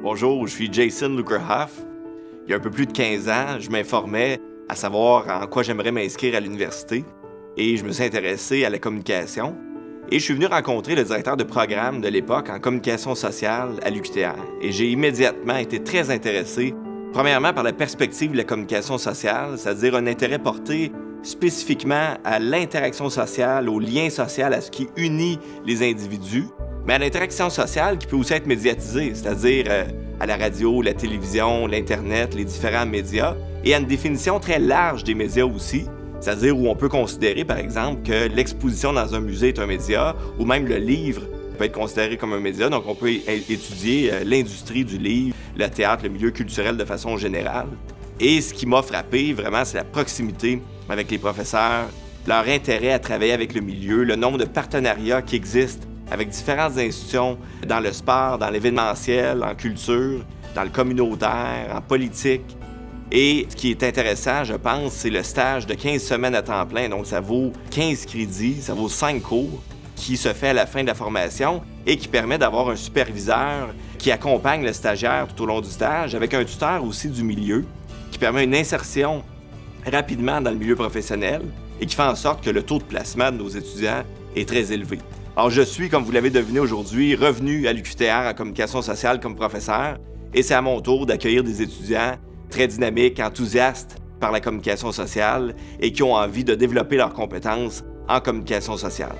Bonjour, je suis Jason Lukerhoff. Il y a un peu plus de 15 ans, je m'informais à savoir en quoi j'aimerais m'inscrire à l'université et je me suis intéressé à la communication. Et je suis venu rencontrer le directeur de programme de l'époque en communication sociale à l'UQTR. Et j'ai immédiatement été très intéressé, premièrement par la perspective de la communication sociale, c'est-à-dire un intérêt porté spécifiquement à l'interaction sociale, au lien social, à ce qui unit les individus, mais à l'interaction sociale qui peut aussi être médiatisée, c'est-à-dire à la radio, la télévision, l'Internet, les différents médias, et à une définition très large des médias aussi, c'est-à-dire où on peut considérer, par exemple, que l'exposition dans un musée est un média, ou même le livre peut être considéré comme un média. Donc, on peut étudier l'industrie du livre, le théâtre, le milieu culturel de façon générale. Et ce qui m'a frappé, vraiment, c'est la proximité avec les professeurs, leur intérêt à travailler avec le milieu, le nombre de partenariats qui existent avec différentes institutions dans le sport, dans l'événementiel, en culture, dans le communautaire, en politique. Et ce qui est intéressant, je pense, c'est le stage de 15 semaines à temps plein. Donc, ça vaut 15 crédits, ça vaut 5 cours qui se fait à la fin de la formation et qui permet d'avoir un superviseur qui accompagne le stagiaire tout au long du stage, avec un tuteur aussi du milieu qui permet une insertion rapidement dans le milieu professionnel et qui fait en sorte que le taux de placement de nos étudiants est très élevé. Alors, je suis, comme vous l'avez deviné aujourd'hui, revenu à l'UQTR en communication sociale comme professeur et c'est à mon tour d'accueillir des étudiants très dynamiques, enthousiastes par la communication sociale et qui ont envie de développer leurs compétences en communication sociale.